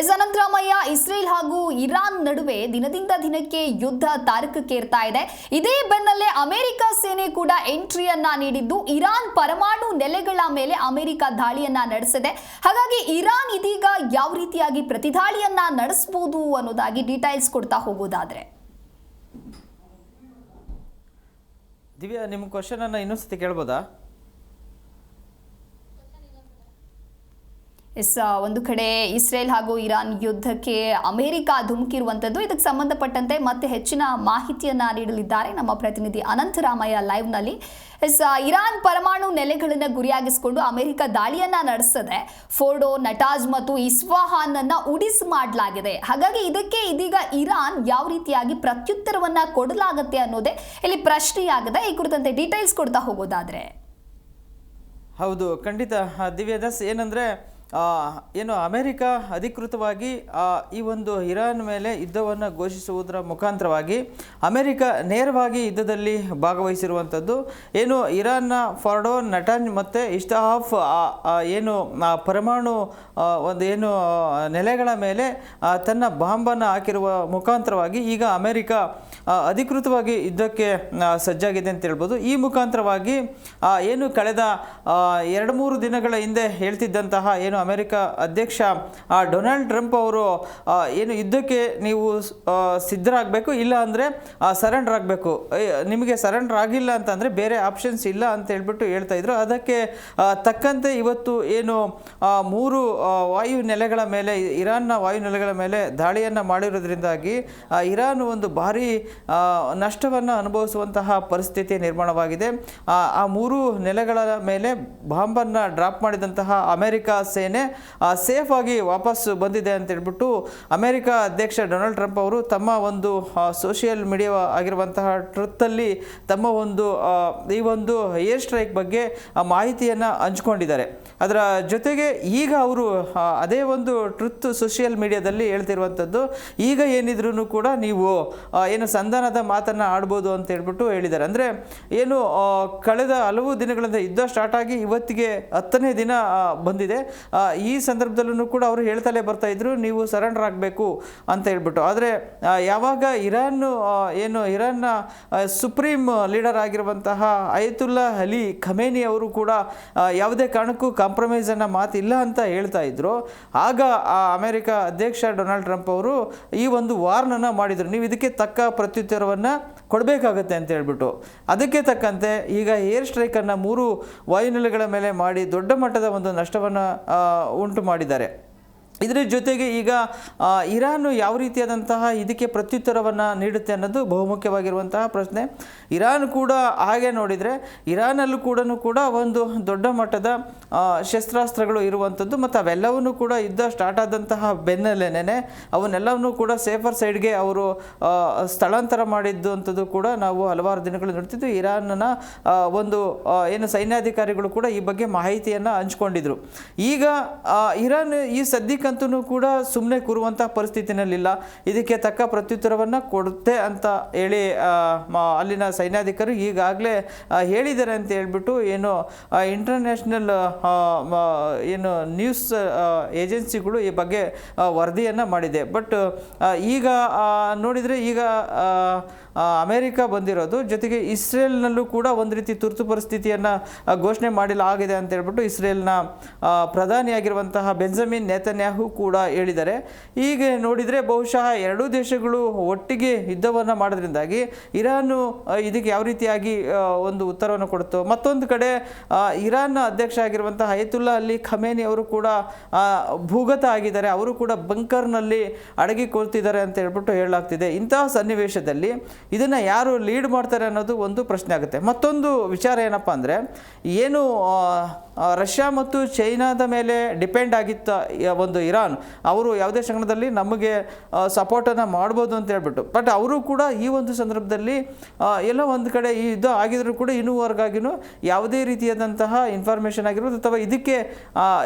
Anantharamaiah, Israel ಹಾಗೂ Iran ನಡುವೆ ದಿನದಿಂದ ದಿನಕ್ಕೆ ಯುದ್ಧ ತಾರಕಕ್ಕೇರ್ತಾ ಇದೆ. ಇದೇ ಬೆನ್ನಲ್ಲೇ ಅಮೆರಿಕ ಸೇನೆ ಕೂಡ ಎಂಟ್ರಿಯನ್ನ ನೀಡಿದ್ದು ಇರಾನ್ ಪರಮಾಣು ನೆಲೆಗಳ ಮೇಲೆ ಅಮೆರಿಕ ದಾಳಿಯನ್ನ ನಡೆಸಿದೆ. ಹಾಗಾಗಿ ಇರಾನ್ ಇದೀಗ ಯಾವ ರೀತಿಯಾಗಿ ಪ್ರತಿದಾಳಿಯನ್ನ ನಡೆಸಬಹುದು ಅನ್ನೋದಾಗಿ ಡೀಟೇಲ್ಸ್ ಕೊಡ್ತಾ ಹೋಗೋದಾದ್ರೆ, ದಿವ್ಯಾ, ನಿಮ್ಮ ಕ್ವಶನ್ ಅನ್ನ ಇನ್ನೊಂದ್ಸತಿ ಕೇಳ್ಬೋದಾ? ಒಂದು ಕಡೆ ಇಸ್ರೇಲ್ ಹಾಗೂ ಇರಾನ್ ಯುದ್ಧಕ್ಕೆ ಅಮೆರಿಕ ಧುಮುಕಿರುವಂಥದ್ದು. ಇದಕ್ಕೆ ಸಂಬಂಧಪಟ್ಟಂತೆ ಮತ್ತೆ ಹೆಚ್ಚಿನ ಮಾಹಿತಿಯನ್ನ ನೀಡಲಿದ್ದಾರೆ ನಮ್ಮ ಪ್ರತಿನಿಧಿ ಅನಂತರಾಮಯ್ಯ ಲೈವ್ನಲ್ಲಿ. ಇರಾನ್ ಪರಮಾಣು ನೆಲೆಗಳನ್ನು ಗುರಿಯಾಗಿಸಿಕೊಂಡು ಅಮೆರಿಕ ದಾಳಿಯನ್ನ ನಡೆಸದೆ ಫೋರ್ಡೋ, ನಟಾಜ್ ಮತ್ತು ಇಸ್ಫಹಾನ್ ಅನ್ನ ಉಡಿಸು ಮಾಡಲಾಗಿದೆ. ಹಾಗಾಗಿ ಇದಕ್ಕೆ ಇದೀಗ ಇರಾನ್ ಯಾವ ರೀತಿಯಾಗಿ ಪ್ರತ್ಯುತ್ತರವನ್ನ ಕೊಡಲಾಗುತ್ತೆ ಅನ್ನೋದೇ ಇಲ್ಲಿ ಪ್ರಶ್ನೆಯಾಗಿದೆ. ಈ ಕುರಿತಂತೆ ಡೀಟೇಲ್ಸ್ ಕೊಡ್ತಾ ಹೋಗೋದಾದ್ರೆ, ಹೌದು, ಖಂಡಿತ ದಿವ್ಯದಾಸ್. ಏನಂದ್ರೆ ಏನು ಅಮೆರಿಕ ಅಧಿಕೃತವಾಗಿ ಈ ಒಂದು ಇರಾನ್ ಮೇಲೆ ಯುದ್ಧವನ್ನು ಘೋಷಿಸುವುದರ ಮುಖಾಂತರವಾಗಿ ಅಮೆರಿಕ ನೇರವಾಗಿ ಯುದ್ಧದಲ್ಲಿ ಭಾಗವಹಿಸಿರುವಂಥದ್ದು. ಏನು ಇರಾನ್ನ ಫಾರ್ಡೋ, ನಟಾಂಜ್ ಮತ್ತು ಇಸ್ಫಹಾನ್ ಏನು ಪರಮಾಣು ಒಂದು ಏನು ನೆಲೆಗಳ ಮೇಲೆ ತನ್ನ ಬಾಂಬನ್ನು ಹಾಕಿರುವ ಮುಖಾಂತರವಾಗಿ ಈಗ ಅಮೆರಿಕ ಅಧಿಕೃತವಾಗಿ ಯುದ್ಧಕ್ಕೆ ಸಜ್ಜಾಗಿದೆ ಅಂತ ಹೇಳ್ಬೋದು. ಈ ಮುಖಾಂತರವಾಗಿ ಏನು ಕಳೆದ 2-3 ದಿನಗಳ ಹಿಂದೆ ಹೇಳ್ತಿದ್ದಂತಹ ಏನು ಅಮೆರಿಕ ಅಧ್ಯಕ್ಷ ಡೊನಾಲ್ಡ್ ಟ್ರಂಪ್ ಅವರು ಏನು ಯುದ್ಧಕ್ಕೆ ನೀವು ಸಿದ್ಧರಾಗಬೇಕು, ಇಲ್ಲ ಅಂದರೆ ಸರೆಂಡರ್ ಆಗಬೇಕು, ನಿಮಗೆ ಸರೆಂಡರ್ ಆಗಿಲ್ಲ ಅಂತಂದರೆ ಬೇರೆ ಆಪ್ಷನ್ಸ್ ಇಲ್ಲ ಅಂತ ಹೇಳ್ಬಿಟ್ಟು ಹೇಳ್ತಾ ಇದ್ರು. ಅದಕ್ಕೆ ತಕ್ಕಂತೆ ಇವತ್ತು ಏನು 3 ವಾಯು ನೆಲೆಗಳ ಮೇಲೆ, ಇರಾನ್ನ ವಾಯು ನೆಲೆಗಳ ಮೇಲೆ ದಾಳಿಯನ್ನು ಮಾಡಿರೋದ್ರಿಂದಾಗಿ ಇರಾನ್ ಒಂದು ಭಾರಿ ನಷ್ಟವನ್ನು ಅನುಭವಿಸುವಂತಹ ಪರಿಸ್ಥಿತಿ ನಿರ್ಮಾಣವಾಗಿದೆ. ಆ 3 ನೆಲೆಗಳ ಮೇಲೆ ಬಾಂಬನ್ನು ಡ್ರಾಪ್ ಮಾಡಿದಂತಹ ಅಮೆರಿಕ ಸೇನೆ ಸೇಫ್ ಆಗಿ ವಾಪಸ್ ಬಂದಿದೆ ಅಂತ ಹೇಳ್ಬಿಟ್ಟು ಅಮೆರಿಕ ಅಧ್ಯಕ್ಷ ಡೊನಾಲ್ಡ್ ಟ್ರಂಪ್ ಅವರು ತಮ್ಮ ಒಂದು ಸೋಷಿಯಲ್ ಮೀಡಿಯಾ ಆಗಿರುವಂತಹ ಟ್ರುತ್ತಲ್ಲಿ ತಮ್ಮ ಒಂದು ಈ ಒಂದು ಏರ್ ಸ್ಟ್ರೈಕ್ ಬಗ್ಗೆ ಮಾಹಿತಿಯನ್ನು ಹಂಚ್ಕೊಂಡಿದ್ದಾರೆ. ಅದರ ಜೊತೆಗೆ ಈಗ ಅವರು ಅದೇ ಒಂದು ಟ್ರುತ್ ಸೋಷಿಯಲ್ ಮೀಡಿಯಾದಲ್ಲಿ ಹೇಳ್ತಿರುವಂಥದ್ದು, ಈಗ ಏನಿದ್ರೂ ಕೂಡ ನೀವು ಏನು ಸಂಧಾನದ ಮಾತನ್ನು ಆಡ್ಬೋದು ಅಂತ ಹೇಳ್ಬಿಟ್ಟು ಹೇಳಿದ್ದಾರೆ. ಅಂದರೆ ಏನು ಕಳೆದ ಹಲವು ದಿನಗಳಿಂದ ಯುದ್ಧ ಸ್ಟಾರ್ಟ್ ಆಗಿ ಇವತ್ತಿಗೆ 10ನೇ ದಿನ ಬಂದಿದೆ. ಈ ಸಂದರ್ಭದಲ್ಲೂ ಕೂಡ ಅವರು ಹೇಳ್ತಲೇ ಬರ್ತಾ ಇದ್ರು, ನೀವು ಸರೆಂಡರ್ ಆಗಬೇಕು ಅಂತ ಹೇಳ್ಬಿಟ್ಟು. ಆದರೆ ಯಾವಾಗ ಇರಾನ್ನ ಸುಪ್ರೀಂ ಲೀಡರ್ ಆಗಿರುವಂತಹ ಅಯತುಲ್ಲಾ ಅಲಿ ಖಮೇನಿ ಅವರು ಕೂಡ ಯಾವುದೇ ಕಾರಣಕ್ಕೂ ಕಾಂಪ್ರಮೈಸನ್ನು ಮಾತಿಲ್ಲ ಅಂತ ಹೇಳ್ತಾ ಇದ್ರು, ಆಗ ಅಮೆರಿಕ ಅಧ್ಯಕ್ಷ ಡೊನಾಲ್ಡ್ ಟ್ರಂಪ್ ಅವರು ಈ ಒಂದು ವಾರ್ನನ್ನು ಮಾಡಿದರು, ನೀವು ಇದಕ್ಕೆ ತಕ್ಕ ಪ್ರತ್ಯುತ್ತರವನ್ನು ಕೊಡಬೇಕಾಗತ್ತೆ ಅಂತ ಹೇಳ್ಬಿಟ್ಟು. ಅದಕ್ಕೆ ತಕ್ಕಂತೆ ಈಗ ಏರ್ ಸ್ಟ್ರೈಕನ್ನು 3 ವಾಯುನೆಲೆಗಳ ಮೇಲೆ ಮಾಡಿ ದೊಡ್ಡ ಮಟ್ಟದ ಒಂದು ನಷ್ಟವನ್ನು ಉಂಟು ಮಾಡಿದ್ದಾರೆ. ಇದರ ಜೊತೆಗೆ ಈಗ ಇರಾನ್ ಯಾವ ರೀತಿಯಾದಂತಹ ಇದಕ್ಕೆ ಪ್ರತ್ಯುತ್ತರವನ್ನು ನೀಡುತ್ತೆ ಅನ್ನೋದು ಬಹುಮುಖ್ಯವಾಗಿರುವಂತಹ ಪ್ರಶ್ನೆ. ಇರಾನ್ ಕೂಡ ಹಾಗೆ ನೋಡಿದರೆ ಇರಾನಲ್ಲೂ ಕೂಡ ಒಂದು ದೊಡ್ಡ ಮಟ್ಟದ ಶಸ್ತ್ರಾಸ್ತ್ರಗಳು ಇರುವಂಥದ್ದು, ಮತ್ತು ಅವೆಲ್ಲವನ್ನೂ ಕೂಡ ಯುದ್ಧ ಸ್ಟಾರ್ಟ್ ಆದಂತಹ ಬೆನ್ನಲ್ಲೇನೆ ಅವನ್ನೆಲ್ಲವನ್ನೂ ಕೂಡ ಸೇಫರ್ ಸೈಡ್ಗೆ ಅವರು ಸ್ಥಳಾಂತರ ಮಾಡಿದ್ದು ಅಂಥದ್ದು ಕೂಡ ನಾವು ಹಲವಾರು ದಿನಗಳು ನೋಡ್ತಿದ್ದು. ಇರಾನ್ನ ಒಂದು ಏನು ಸೈನ್ಯಾಧಿಕಾರಿಗಳು ಕೂಡ ಈ ಬಗ್ಗೆ ಮಾಹಿತಿಯನ್ನು ಹಂಚ್ಕೊಂಡಿದ್ರು. ಈಗ ಇರಾನ್ ಈ ಸದ್ಯಕ್ಕಂತೂ ಕೂಡ ಸುಮ್ಮನೆ ಕೂರುವಂಥ ಪರಿಸ್ಥಿತಿನಲ್ಲಿಲ್ಲ, ಇದಕ್ಕೆ ತಕ್ಕ ಪ್ರತ್ಯುತ್ತರವನ್ನು ಕೊಡುತ್ತೆ ಅಂತ ಹೇಳಿ ಅಲ್ಲಿನ ಸೈನ್ಯಾಧಿಕಾರಿ ಈಗಾಗಲೇ ಹೇಳಿದ್ದಾರೆ ಅಂತ ಹೇಳ್ಬಿಟ್ಟು ಏನು ಇಂಟರ್ನ್ಯಾಷನಲ್ ಏನು ನ್ಯೂಸ್ ಏಜೆನ್ಸಿಗಳು ಈ ಬಗ್ಗೆ ವರದಿಯನ್ನು ಮಾಡಿದೆ. ಬಟ್ ಈಗ ನೋಡಿದರೆ ಈಗ ಅಮೆರಿಕ ಬಂದಿರೋದು, ಜೊತೆಗೆ ಇಸ್ರೇಲ್ನಲ್ಲೂ ಕೂಡ ಒಂದು ರೀತಿ ತುರ್ತು ಪರಿಸ್ಥಿತಿಯನ್ನು ಘೋಷಣೆ ಮಾಡಲಾಗಿದೆ ಅಂತ ಹೇಳ್ಬಿಟ್ಟು ಇಸ್ರೇಲ್ನ ಪ್ರಧಾನಿಯಾಗಿರುವಂತಹ ಬೆಂಜಮಿನ್ ನೇತನ್ಯಾಹು ಕೂಡ ಹೇಳಿದ್ದಾರೆ. ಈಗ ನೋಡಿದರೆ ಬಹುಶಃ 2 ದೇಶಗಳು ಒಟ್ಟಿಗೆ ಯುದ್ಧವನ್ನು ಮಾಡೋದ್ರಿಂದಾಗಿ ಇರಾನು ಇದಕ್ಕೆ ಯಾವ ರೀತಿಯಾಗಿ ಒಂದು ಉತ್ತರವನ್ನು ಕೊಡುತ್ತೋ, ಮತ್ತೊಂದು ಕಡೆ ಇರಾನ್ನ ಅಧ್ಯಕ್ಷ ಆಗಿರುವಂತಹ ಅಯತುಲ್ಲಾ ಅಲಿ ಖಮೇನಿ ಅವರು ಕೂಡ ಭೂಗತ ಆಗಿದ್ದಾರೆ, ಅವರು ಕೂಡ ಬಂಕರ್ನಲ್ಲಿ ಅಡಗಿಕೊಳ್ತಿದ್ದಾರೆ ಅಂತ ಹೇಳ್ಬಿಟ್ಟು ಹೇಳಲಾಗ್ತಿದೆ. ಇಂತಹ ಸನ್ನಿವೇಶದಲ್ಲಿ ಇದನ್ನು ಯಾರು ಲೀಡ್ ಮಾಡ್ತಾರೆ ಅನ್ನೋದು ಒಂದು ಪ್ರಶ್ನೆ ಆಗುತ್ತೆ. ಮತ್ತೊಂದು ವಿಚಾರ ಏನಪ್ಪ ಅಂದರೆ, ಏನು ರಷ್ಯಾ ಮತ್ತು ಚೈನಾದ ಮೇಲೆ ಡಿಪೆಂಡ್ ಆಗಿತ್ತ ಒಂದು ಇರಾನ್, ಅವರು ಯಾವುದೇ ಕ್ಷಣದಲ್ಲಿ ನಮಗೆ ಸಪೋರ್ಟನ್ನು ಮಾಡ್ಬೋದು ಅಂತ ಹೇಳ್ಬಿಟ್ಟು, ಬಟ್ ಅವರು ಕೂಡ ಈ ಒಂದು ಸಂದರ್ಭದಲ್ಲಿ ಎಲ್ಲ ಒಂದು ಕಡೆ ಈ ಯುದ್ಧ ಆಗಿದ್ರು ಕೂಡ ಇನ್ನೂವರೆಗಾಗಿನೂ ಯಾವುದೇ ರೀತಿಯಾದಂತಹ ಇನ್ಫಾರ್ಮೇಷನ್ ಆಗಿರ್ಬೋದು ಅಥವಾ ಇದಕ್ಕೆ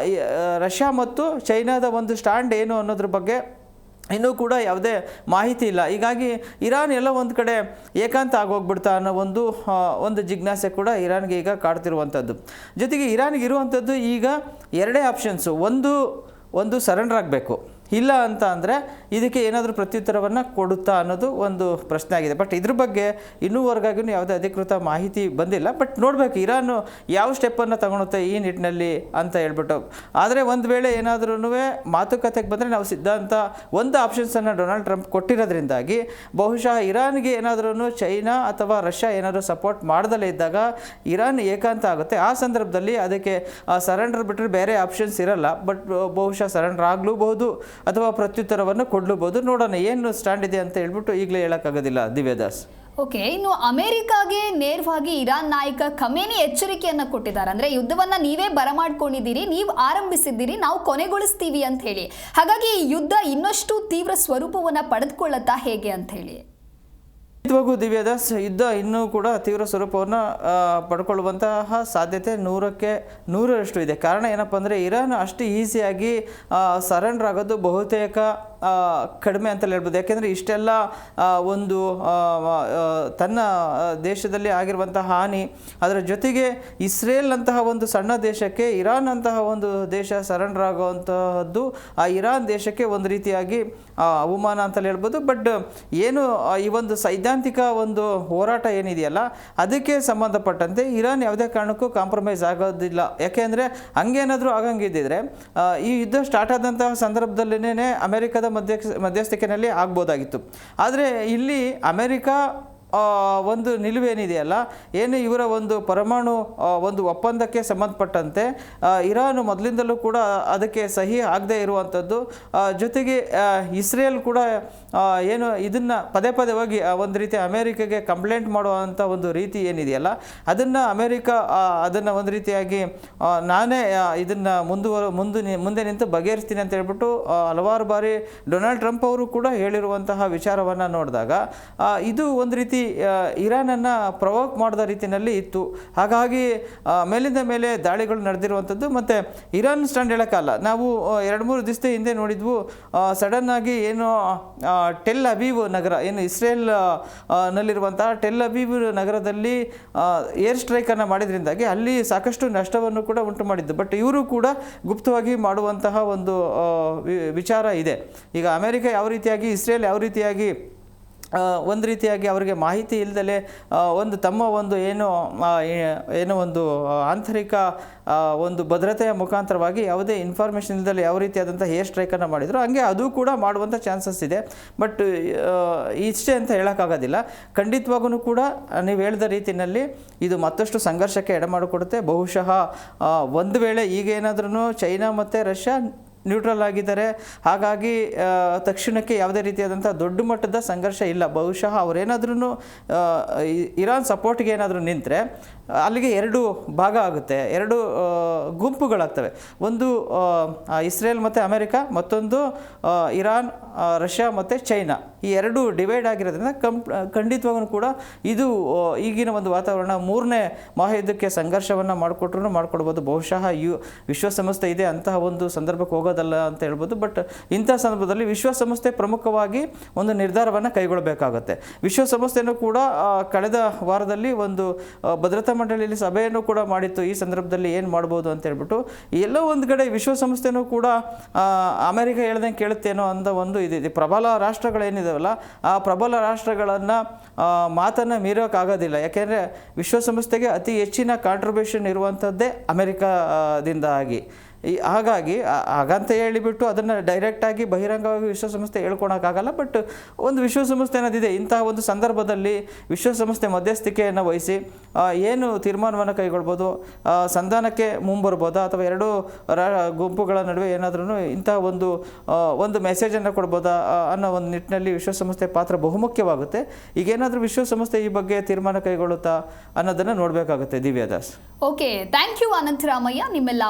ರಷ್ಯಾ ಮತ್ತು ಚೈನಾದ ಒಂದು ಸ್ಟ್ಯಾಂಡ್ ಏನು ಅನ್ನೋದ್ರ ಬಗ್ಗೆ ಇನ್ನೂ ಕೂಡ ಯಾವುದೇ ಮಾಹಿತಿ ಇಲ್ಲ. ಹೀಗಾಗಿ ಇರಾನ್ ಎಲ್ಲ ಒಂದು ಕಡೆ ಏಕಾಂತ ಆಗೋಗ್ಬಿಡ್ತಾ ಅನ್ನೋ ಒಂದು ಜಿಜ್ಞಾಸೆ ಕೂಡ ಇರಾನ್ಗೆ ಈಗ ಕಾಡ್ತಿರುವಂಥದ್ದು. ಜೊತೆಗೆ ಇರಾನ್ಗೆ ಇರುವಂಥದ್ದು ಈಗ 2 ಆಪ್ಷನ್ಸು, ಒಂದು ಸರೆಂಡರ್ ಆಗಬೇಕು, ಇಲ್ಲ ಅಂತ ಅಂದರೆ ಇದಕ್ಕೆ ಏನಾದರೂ ಪ್ರತ್ಯುತ್ತರವನ್ನು ಕೊಡುತ್ತಾ ಅನ್ನೋದು ಒಂದು ಪ್ರಶ್ನೆ ಆಗಿದೆ. ಬಟ್ ಇದ್ರ ಬಗ್ಗೆ ಇನ್ನೂವರೆಗಾಗೂ ಯಾವುದೇ ಅಧಿಕೃತ ಮಾಹಿತಿ ಬಂದಿಲ್ಲ. ಬಟ್ ನೋಡಬೇಕು ಇರಾನ್ ಯಾವ ಸ್ಟೆಪ್ಪನ್ನು ತಗೊಳುತ್ತೆ ಈ ನಿಟ್ಟಿನಲ್ಲಿ ಅಂತ ಹೇಳ್ಬಿಟ್ಟು. ಆದರೆ ಒಂದು ವೇಳೆ ಏನಾದ್ರೂ ಮಾತುಕತೆಗೆ ಬಂದರೆ ನಾವು ಸಿದ್ಧಾಂತ ಒಂದು ಆಪ್ಷನ್ಸನ್ನು ಡೊನಾಲ್ಡ್ ಟ್ರಂಪ್ ಕೊಟ್ಟಿರೋದ್ರಿಂದಾಗಿ ಬಹುಶಃ ಇರಾನ್ಗೆ ಏನಾದ್ರೂ ಚೈನಾ ಅಥವಾ ರಷ್ಯಾ ಏನಾದರೂ ಸಪೋರ್ಟ್ ಮಾಡ್ದಲೇ ಇದ್ದಾಗ ಇರಾನ್ ಏಕಾಂತ ಆಗುತ್ತೆ. ಆ ಸಂದರ್ಭದಲ್ಲಿ ಅದಕ್ಕೆ ಸರೆಂಡರ್ ಬಿಟ್ಟರೆ ಬೇರೆ ಆಪ್ಷನ್ಸ್ ಇರಲ್ಲ. ಬಟ್ ಬಹುಶಃ ಸರೆಂಡರ್ ಆಗಲೂಬಹುದು ಅಥವಾ ಪ್ರತ್ಯುತ್ತರವನ್ನು ಕೊಡಲೂಬಹುದು. ನೋಡೋಣ ಏನು ಸ್ಟ್ಯಾಂಡ್ ಇದೆ ಅಂತ ಹೇಳ್ಬಿಟ್ಟು ಈಗಲೇ ಹೇಳೋಕ್ಕಾಗೋದಿಲ್ಲ ದಿವ್ಯದಾಸ್. ಓಕೆ, ಇನ್ನು ಅಮೆರಿಕಾಗೆ ನೇರವಾಗಿ ಇರಾನ್ ನಾಯಕ ಖಮೇನಿ ಎಚ್ಚರಿಕೆಯನ್ನು ಕೊಟ್ಟಿದ್ದಾರೆ. ಅಂದರೆ ಯುದ್ಧವನ್ನು ನೀವೇ ಬರಮಾಡ್ಕೊಂಡಿದ್ದೀರಿ, ನೀವು ಆರಂಭಿಸಿದ್ದೀರಿ, ನಾವು ಕೊನೆಗೊಳಿಸ್ತೀವಿ ಅಂತ ಹೇಳಿ. ಹಾಗಾಗಿ ಈ ಯುದ್ಧ ಇನ್ನಷ್ಟು ತೀವ್ರ ಸ್ವರೂಪವನ್ನು ಪಡೆದುಕೊಳ್ಳುತ್ತಾ ಹೇಗೆ ಅಂತ ಹೇಳಿ? ಖಂಡಿತವಾಗೂ ದಿವ್ಯದಾಸ್, ಯುದ್ಧ ಇನ್ನೂ ಕೂಡ ತೀವ್ರ ಸ್ವರೂಪವನ್ನು ಪಡ್ಕೊಳ್ಳುವಂತಹ ಸಾಧ್ಯತೆ 100ಕ್ಕೆ 100ರಷ್ಟು ಇದೆ. ಕಾರಣ ಏನಪ್ಪ ಅಂದರೆ ಇರಾನ್ ಅಷ್ಟು ಈಸಿಯಾಗಿ ಸರೆಂಡರ್ ಆಗೋದು ಬಹುತೇಕ ಕಡಿಮೆ ಅಂತಲೇ ಹೇಳ್ಬೋದು. ಯಾಕೆಂದರೆ ಇಷ್ಟೆಲ್ಲ ಒಂದು ತನ್ನ ದೇಶದಲ್ಲಿ ಆಗಿರುವಂತಹ ಹಾನಿ, ಅದರ ಜೊತೆಗೆ ಇಸ್ರೇಲ್ ಅಂತಹ ಒಂದು ಸಣ್ಣ ದೇಶಕ್ಕೆ ಇರಾನ್ ಅಂತಹ ಒಂದು ದೇಶ ಸರೆಂಡರ್ ಆಗುವಂತಹದ್ದು ಆ ಇರಾನ್ ದೇಶಕ್ಕೆ ಒಂದು ರೀತಿಯಾಗಿ ಅವಮಾನ ಅಂತಲೇ ಹೇಳ್ಬೋದು. ಬಟ್ ಏನು ಈ ಒಂದು ಸೈದ್ಧಾಂತಿಕ ಒಂದು ಹೋರಾಟ ಏನಿದೆಯಲ್ಲ ಅದಕ್ಕೆ ಸಂಬಂಧಪಟ್ಟಂತೆ ಇರಾನ್ ಯಾವುದೇ ಕಾರಣಕ್ಕೂ ಕಾಂಪ್ರಮೈಸ್ ಆಗೋದಿಲ್ಲ. ಯಾಕೆಂದರೆ ಹಂಗೇನಾದರೂ ಆಗಂಗಿದ್ದಿದ್ರೆ ಈ ಯುದ್ಧ ಸ್ಟಾರ್ಟ್ ಆದಂತಹ ಸಂದರ್ಭದಲ್ಲೇ ಅಮೆರಿಕದ ಮಧ್ಯಸ್ಥಿಕೆಯಲ್ಲಿ ಆಗ್ಬೋದಾಗಿತ್ತು. ಆದರೆ ಇಲ್ಲಿ ಅಮೆರಿಕ ಒಂದು ನಿಲುವೇನಿದೆಯಲ್ಲ, ಏನು ಇವರ ಒಂದು ಪರಮಾಣು ಒಂದು ಒಪ್ಪಂದಕ್ಕೆ ಸಂಬಂಧಪಟ್ಟಂತೆ ಇರಾನ್ ಮೊದಲಿಂದಲೂ ಕೂಡ ಅದಕ್ಕೆ ಸಹಿ ಆಗದೆ ಇರುವಂಥದ್ದು, ಜೊತೆಗೆ ಇಸ್ರೇಲ್ ಕೂಡ ಏನು ಇದನ್ನು ಪದೇ ಪದೇ ಹೋಗಿ ಒಂದು ರೀತಿ ಅಮೇರಿಕಾಗೆ ಕಂಪ್ಲೇಂಟ್ ಮಾಡುವಂಥ ಒಂದು ರೀತಿ ಏನಿದೆಯಲ್ಲ ಅದನ್ನು ಅಮೇರಿಕ ಅದನ್ನು ಒಂದು ರೀತಿಯಾಗಿ ನಾನೇ ಇದನ್ನು ಮುಂದೆ ನಿಂತು ಬಗೆಹರಿಸ್ತೀನಿ ಅಂತ ಹೇಳ್ಬಿಟ್ಟು ಹಲವಾರು ಬಾರಿ ಡೊನಾಲ್ಡ್ ಟ್ರಂಪ್ ಅವರು ಕೂಡ ಹೇಳಿರುವಂತಹ ವಿಚಾರವನ್ನು ನೋಡಿದಾಗ ಇದು ಒಂದು ರೀತಿ ಇರಾನನ್ನು ಪ್ರವೋಕ್ ಮಾಡಿದ ರೀತಿಯಲ್ಲಿ ಇತ್ತು. ಹಾಗಾಗಿ ಮೇಲಿಂದ ಮೇಲೆ ದಾಳಿಗಳು ನಡೆದಿರುವಂಥದ್ದು. ಮತ್ತು ಇರಾನ್ ಸ್ಟ್ಯಾಂಡ್ ಹೇಳೋಕ್ಕಲ್ಲ, ನಾವು 2-3 ದಿವಸದ ಹಿಂದೆ ನೋಡಿದ್ವು, ಸಡನ್ನಾಗಿ ಏನು ಟೆಲ್ ಅವೀವ್ ನಗರ, ಏನು ಇಸ್ರೇಲ್ ನಲ್ಲಿರುವಂತಹ ಟೆಲ್ ಅವೀವ್ ನಗರದಲ್ಲಿ ಏರ್ ಸ್ಟ್ರೈಕನ್ನು ಮಾಡಿದ್ರಿಂದಾಗಿ ಅಲ್ಲಿ ಸಾಕಷ್ಟು ನಷ್ಟವನ್ನು ಕೂಡ ಉಂಟು ಮಾಡಿದ್ದು. ಬಟ್ ಇವರು ಕೂಡ ಗುಪ್ತವಾಗಿ ಮಾಡುವಂತಹ ಒಂದು ವಿಚಾರ ಇದೆ. ಈಗ ಅಮೆರಿಕ ಯಾವ ರೀತಿಯಾಗಿ, ಇಸ್ರೇಲ್ ಯಾವ ರೀತಿಯಾಗಿ ಒಂದು ರೀತಿಯಾಗಿ ಅವರಿಗೆ ಮಾಹಿತಿ ಇಲ್ಲದಲೇ ಒಂದು ತಮ್ಮ ಒಂದು ಏನೋ ಒಂದು ಆಂತರಿಕ ಒಂದು ಭದ್ರತೆಯ ಮುಖಾಂತರವಾಗಿ ಯಾವುದೇ ಇನ್ಫಾರ್ಮೇಷನ್ ಇಲ್ಲದಲೇ ಯಾವ ರೀತಿಯಾದಂಥ ಏರ್ ಸ್ಟ್ರೈಕನ್ನು ಮಾಡಿದ್ರು, ಹಂಗೆ ಅದು ಕೂಡ ಮಾಡುವಂಥ ಚಾನ್ಸಸ್ ಇದೆ. ಬಟ್ ಇಷ್ಟೇ ಅಂತ ಹೇಳೋಕ್ಕಾಗೋದಿಲ್ಲ. ಖಂಡಿತವಾಗೂ ಕೂಡ ನೀವು ಹೇಳಿದ ರೀತಿಯಲ್ಲಿ ಇದು ಮತ್ತಷ್ಟು ಸಂಘರ್ಷಕ್ಕೆ ಎಡೆಮಾಡಿಕೊಡುತ್ತೆ. ಬಹುಶಃ ಒಂದು ವೇಳೆ ಈಗ ಏನಾದ್ರೂ ಚೈನಾ ಮತ್ತು ರಷ್ಯಾ ನ್ಯೂಟ್ರಲ್ ಆಗಿದ್ದಾರೆ, ಹಾಗಾಗಿ ತಕ್ಷಣಕ್ಕೆ ಯಾವುದೇ ರೀತಿಯಾದಂಥ ದೊಡ್ಡ ಮಟ್ಟದ ಸಂಘರ್ಷ ಇಲ್ಲ. ಬಹುಶಃ ಅವರೇನಾದ್ರೂ ಇರಾನ್ ಸಪೋರ್ಟ್ಗೆ ಏನಾದರೂ ನಿಂತರೆ ಅಲ್ಲಿಗೆ 2 ಭಾಗ ಆಗುತ್ತೆ, 2 ಗುಂಪುಗಳಾಗ್ತವೆ. ಒಂದು ಇಸ್ರೇಲ್ ಮತ್ತು ಅಮೆರಿಕ, ಮತ್ತೊಂದು ಇರಾನ್, ರಷ್ಯಾ ಮತ್ತು ಚೈನಾ. ಈ 2 ಡಿವೈಡ್ ಆಗಿರೋದ್ರಿಂದ ಖಂಡಿತವಾಗೂ ಕೂಡ ಇದು ಈಗಿನ ಒಂದು ವಾತಾವರಣ 3ನೇ ಮಹಾಯುದ್ಧಕ್ಕೆ ಸಂಘರ್ಷವನ್ನು ಮಾಡಿಕೊಡ್ಬೋದು. ಬಹುಶಃ ವಿಶ್ವಸಂಸ್ಥೆ ಇದೆ ಅಂತಹ ಒಂದು ಸಂದರ್ಭಕ್ಕೆ ಹೋಗೋದಲ್ಲ ಅಂತ ಹೇಳ್ಬೋದು. ಬಟ್ ಇಂಥ ಸಂದರ್ಭದಲ್ಲಿ ವಿಶ್ವಸಂಸ್ಥೆ ಪ್ರಮುಖವಾಗಿ ಒಂದು ನಿರ್ಧಾರವನ್ನು ಕೈಗೊಳ್ಳಬೇಕಾಗುತ್ತೆ. ವಿಶ್ವಸಂಸ್ಥೆಯೂ ಕೂಡ ಕಳೆದ ವಾರದಲ್ಲಿ ಒಂದು ಭದ್ರತಾ ಮಂಡಳಿಯಲ್ಲಿ ಸಭೆಯನ್ನು ಕೂಡ ಮಾಡಿತ್ತು. ಈ ಸಂದರ್ಭದಲ್ಲಿ ಏನು ಮಾಡ್ಬೋದು ಅಂತ ಹೇಳ್ಬಿಟ್ಟು ಎಲ್ಲೋ ಒಂದು ಕಡೆ ವಿಶ್ವಸಂಸ್ಥೆನೂ ಕೂಡ ಅಮೆರಿಕ ಹೇಳ್ದಂಗೆ ಕೇಳುತ್ತೇನೋ ಅಂತ ಒಂದು ಇದೆ. ಪ್ರಬಲ ರಾಷ್ಟ್ರಗಳೇನಿದಾವಲ್ಲ ಆ ಪ್ರಬಲ ರಾಷ್ಟ್ರಗಳನ್ನು ಮಾತನ್ನು ಮೀರೋಕ್ಕಾಗೋದಿಲ್ಲ. ಯಾಕೆಂದರೆ ವಿಶ್ವಸಂಸ್ಥೆಗೆ ಅತಿ ಹೆಚ್ಚಿನ ಕಾಂಟ್ರಿಬ್ಯೂಷನ್ ಇರುವಂಥದ್ದೇ ಅಮೆರಿಕದಿಂದ ಹಾಗಾಗಿ ಹಾಗಂತ ಹೇಳಿಬಿಟ್ಟು ಅದನ್ನು ಡೈರೆಕ್ಟಾಗಿ ಬಹಿರಂಗವಾಗಿ ವಿಶ್ವಸಂಸ್ಥೆ ಹೇಳ್ಕೊಳಕ್ಕಾಗಲ್ಲ. ಬಟ್ ಒಂದು ವಿಶ್ವಸಂಸ್ಥೆ ಅನ್ನೋದಿದೆ. ಇಂತಹ ಒಂದು ಸಂದರ್ಭದಲ್ಲಿ ವಿಶ್ವಸಂಸ್ಥೆ ಮಧ್ಯಸ್ಥಿಕೆಯನ್ನು ವಹಿಸಿ ಏನು ತೀರ್ಮಾನವನ್ನು ಕೈಗೊಳ್ಬೋದು, ಸಂಧಾನಕ್ಕೆ ಮುಂಬರ್ಬೋದಾ ಅಥವಾ 2 ಗುಂಪುಗಳ ನಡುವೆ ಏನಾದ್ರೂ ಇಂತಹ ಒಂದು ಮೆಸೇಜನ್ನು ಕೊಡ್ಬೋದಾ ಅನ್ನೋ ಒಂದು ನಿಟ್ಟಿನಲ್ಲಿ ವಿಶ್ವಸಂಸ್ಥೆ ಪಾತ್ರ ಬಹುಮುಖ್ಯವಾಗುತ್ತೆ. ಈಗೇನಾದರೂ ವಿಶ್ವಸಂಸ್ಥೆ ಈ ಬಗ್ಗೆ ತೀರ್ಮಾನ ಕೈಗೊಳ್ಳುತ್ತಾ ಅನ್ನೋದನ್ನು ನೋಡಬೇಕಾಗುತ್ತೆ. ದಿವ್ಯದಾಸ್. ಓಕೆ, ಥ್ಯಾಂಕ್ ಯು ಅನಂತರಾಮಯ್ಯ, ನಿಮ್ಮೆಲ್ಲ